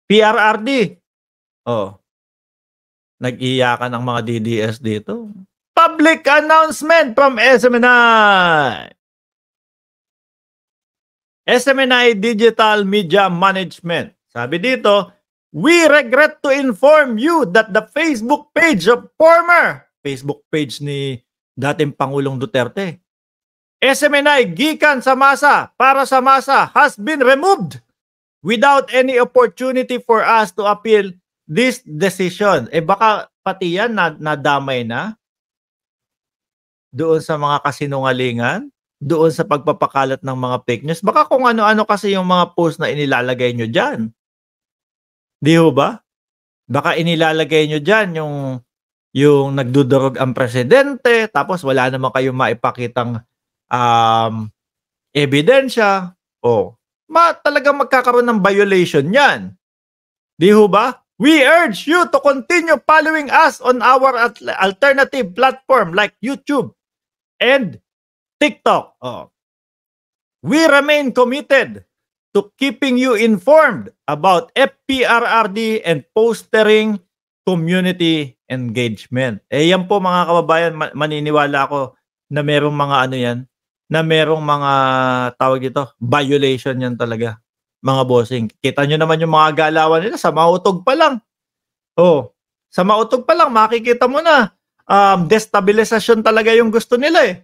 PRRD. Oh, nag-iiyakan ang mga DDS dito. Public announcement from SMNI. SMNI Digital Media Management. Sabi dito, we regret to inform you that the Facebook page of former Facebook page ni dating Pangulong Duterte, SMNI gikan sa masa para sa masa, has been removed without any opportunity for us to appeal this decision. Baka pati yan nadamay na doon sa mga kasinungalingan, doon sa pagpapakalat ng mga fake news. Baka kung ano-ano kasi yung mga post na inilalagay nyo dyan. Di ho ba? Baka inilalagay nyo dyan yung nagdudurog ang presidente, tapos wala naman kayong maipakitang ebidensya. Talagang magkakaroon ng violation yan. Di ho ba? We urge you to continue following us on our alternative platform like YouTube and TikTok. We remain committed to keeping you informed about FPRRD and fostering community engagement. Yan po mga kababayan, maniniwala ako na merong mga na merong mga tawag ito, violation yan talaga, mga bossing. Kita nyo naman yung mga galawan nila sa mautog pa lang. Sa mautog pa lang, makikita mo na destabilisasyon talaga yung gusto nila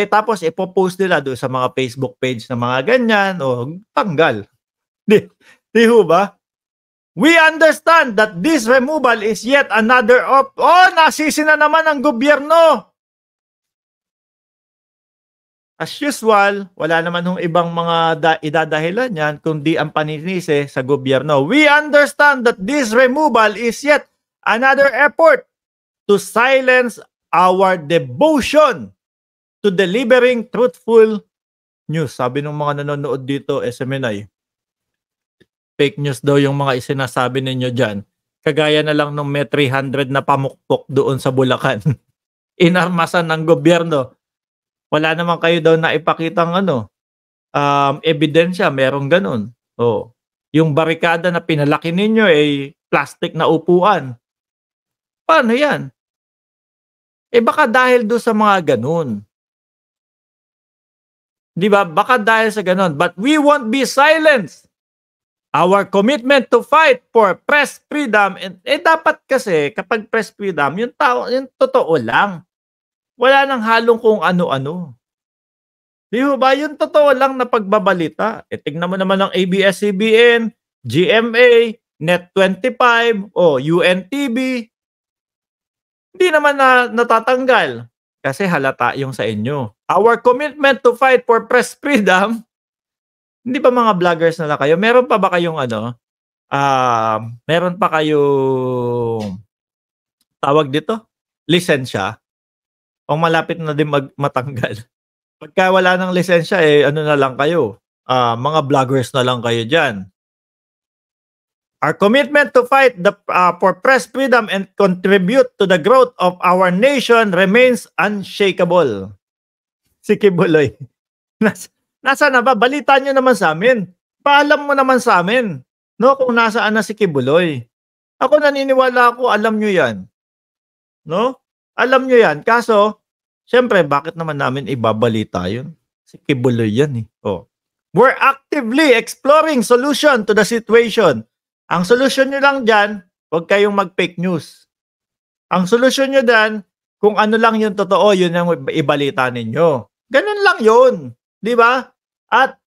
tapos ipopost nila doon sa mga Facebook page na mga ganyan, tanggal. Di ho ba? We understand that this removal is yet another nasisi na naman ang gobyerno. As usual, wala naman ibang mga idadahilan yan kundi ang paninisi sa gobyerno. We understand that this removal is yet another effort to silence our devotion to delivering truthful news. Sabi ng mga nanonood dito, SMNI, fake news daw yung mga isinasabi ninyo dyan. Kagaya na lang nung may 300 na pamukpok doon sa Bulacan. Inarmasan ng gobyerno. Wala naman kayo daw na ipakitang ebidensya, merong ganun. Yung barikada na pinalaki ninyo ay plastic na upuan. Paano yan? Baka dahil doon sa mga ganun. Diba? Baka dahil sa ganun. But we won't be silenced. Our commitment to fight for press freedom. Dapat kasi kapag press freedom, yung totoo lang. Wala nang halong kung ano-ano. Di ba? Yung totoo lang na pagbabalita. Tignan mo naman ang ABS-CBN, GMA, Net25, UNTV. Hindi naman natatanggal. Kasi halata yung sa inyo. Our commitment to fight for press freedom, hindi ba mga vloggers na lang kayo? Meron pa ba kayong meron pa kayong tawag dito? Lisensya? O malapit na din matanggal? Pagka wala ng lisensya, na lang kayo? Mga vloggers na lang kayo dyan. Our commitment to fight for press freedom and contribute to the growth of our nation remains unshakable. Si Kibuloy. Nasa na ba? Balita nyo naman sa amin. Paalam mo naman sa amin. No? Kung nasaan na si Kibuloy. Ako naniniwala ako, alam nyo yan. No? Alam nyo yan. Kaso, syempre, bakit naman namin ibabalita yun? Si Kibuloy yan We're actively exploring solution to the situation. Ang solusyon nyo lang dyan, huwag kayong mag-fake news. Ang solusyon nyo dyan, kung ano lang yung totoo, yun ang ibalita ninyo. Ganun lang yun. Di ba? At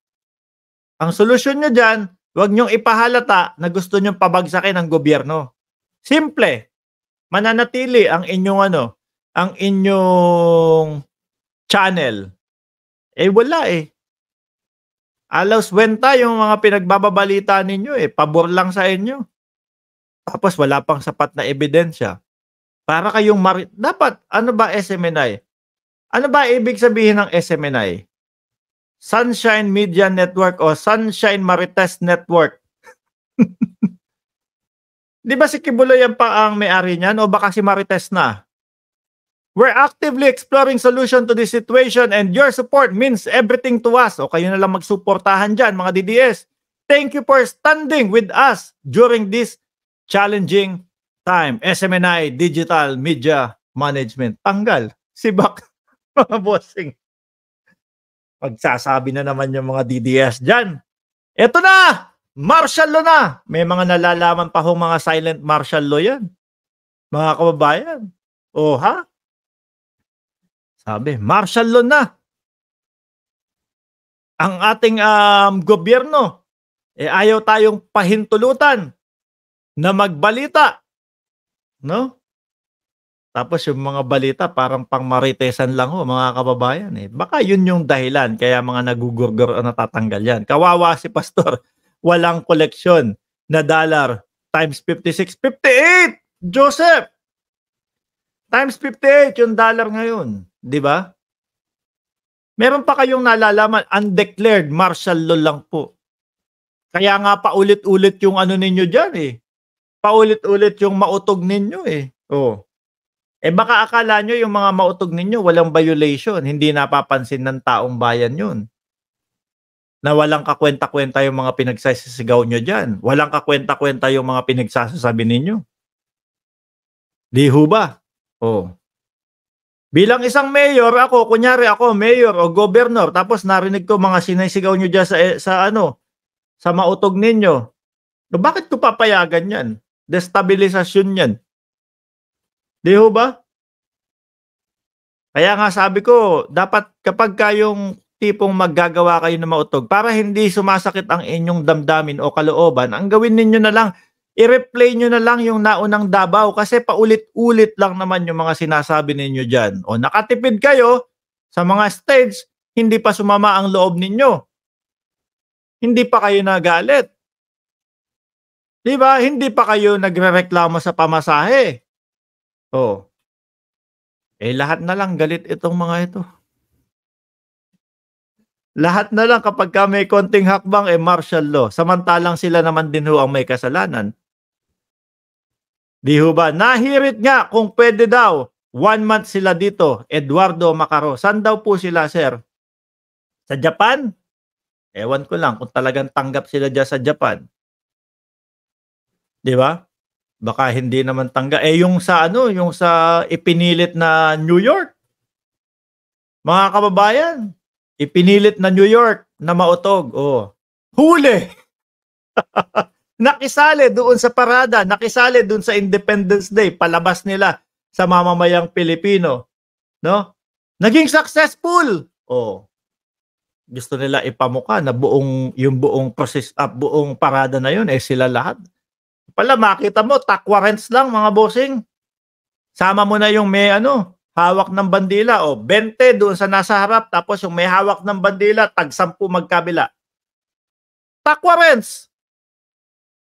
ang solusyon nyo dyan, huwag nyong ipahalata na gusto nyong pabagsakin ang gobyerno. Simple. Mananatili ang inyong ang inyong channel. Wala Alos wenta yung mga pinagbababalita ninyo pabor lang sa inyo. Tapos wala pang sapat na ebidensya. Para kayong dapat, ano ba SMNI? Ano ba ibig sabihin ng SMNI? Sunshine Media Network o Sunshine Marites Network. Di ba si Kibuloy ang may-ari niyan o baka si Marites na? We're actively exploring solution to this situation and your support means everything to us. O kayo na lang magsuportahan dyan, mga DDS. Thank you for standing with us during this challenging time. SMNI Digital Media Management. Tanggal. Si Bak, mga bossing. Magsasabi na naman yung mga DDS dyan. Eto na! Martial law na! May mga nalalaman pa hong mga silent martial law yan. Mga kababayan. O ha? Sabi, martial law na. Ang ating gobyerno, ayaw tayong pahintulutan na magbalita. No? Tapos yung mga balita parang pangmaritesan lang ho, mga kababayan. Baka yun yung dahilan kaya mga nagugurgur o natatanggal yan. Kawawa si Pastor. Walang koleksyon na dollar times 56. 58! Joseph! Times 58 yung dollar ngayon. Di ba? Meron pa kayong nalalaman, undeclared martial law lang po. Kaya nga paulit-ulit yung ano ninyo dyan eh. Paulit-ulit yung mautog ninyo eh. Oh. Baka akala nyo yung mga mautog ninyo walang violation, hindi napapansin ng taong bayan yun. Na walang kakwenta-kwenta yung mga pinagsasasigaw nyo dyan. Walang kakwenta-kwenta yung mga pinagsasasabi ninyo. Di ho ba? Oh. Bilang isang mayor, kunyari ako, mayor o governor, tapos narinig ko mga sinisigaw nyo dyan sa mautog ninyo. No, bakit ko papayagan yan? Destabilisasyon yan. Di ho ba? Kaya nga sabi ko, dapat kapag kayong tipong maggagawa kayo ng mautog, para hindi sumasakit ang inyong damdamin o kalooban, ang gawin ninyo na lang, i-replay nyo na lang yung naunang Davao kasi paulit-ulit lang naman yung mga sinasabi ninyo dyan. O nakatipid kayo sa mga stage, hindi pa sumama ang loob ninyo. Hindi pa kayo nagalit. Diba? Hindi pa kayo nagrereklamo sa pamasahe. O. Lahat na lang galit itong mga ito. Lahat na lang kapag may konting hakbang, martial law. Samantalang sila naman din ho ang may kasalanan. Di ho ba? Nahirit nga kung pwede daw. 1 month sila dito. Eduardo Macaro. Saan daw po sila, sir? Sa Japan? Ewan ko lang kung talagang tanggap sila dyan sa Japan. Di ba? Baka hindi naman tanggap. Yung sa yung sa ipinilit na New York. Mga kababayan, ipinilit na New York na mautog. Oh. Huli! Nakisali doon sa parada, nakisali doon sa Independence Day, palabas nila sa mamamayang Pilipino, no? Naging successful. Oh. Gusto nila ipamukha na yung buong process buong parada na yun sila lahat. Pala makita mo takwarents lang mga bossing. Sama mo na yung may hawak ng bandila 20 doon sa nasa harap tapos yung may hawak ng bandila tag 10 magkabila. Takwarents.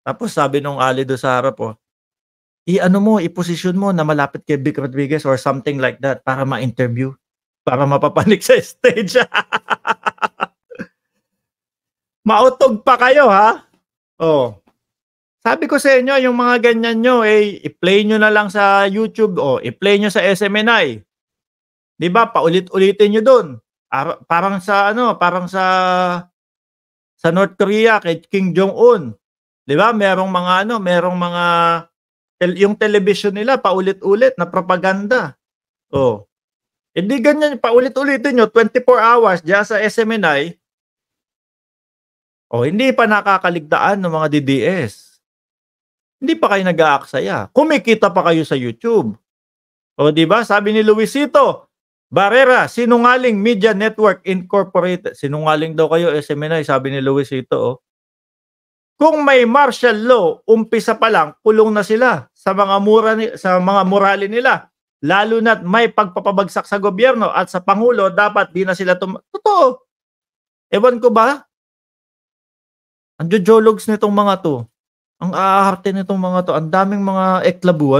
Tapos sabi nung ali do sa harap iposisyon mo na malapit kay Vic Rodriguez or something like that para ma-interview, para mapapanik sa stage. Mautog pa kayo ha? Oh. Sabi ko sa inyo, yung mga ganyan nyo, i-play nyo na lang sa YouTube i-play nyo sa SMNI. 'Di ba? Paulit-ulitin nyo doon. Parang sa North Korea kay Kim Jong-un. 'Di ba? Merong mga yung television nila paulit-ulit na propaganda. Hindi ganyan paulit-ulitin nyo 24 hours diyan sa SMNI. Hindi pa nakakaligtaan ng mga DDS. Hindi pa kayo nag-aaksaya. Kumikita pa kayo sa YouTube. Di ba? Sabi ni Luisito Barrera, Sinungaling Media Network Incorporated. Sinungaling daw kayo, SMNI, sabi ni Luisito. Kung may martial law, umpisa pa lang, kulong na sila sa mga morale nila. Lalo na't may pagpapabagsak sa gobyerno at sa Pangulo, dapat di na sila Totoo. Ewan ko ba? Ang jojologs nitong mga to. Ang aaharte nitong mga to, ang daming mga eklabu,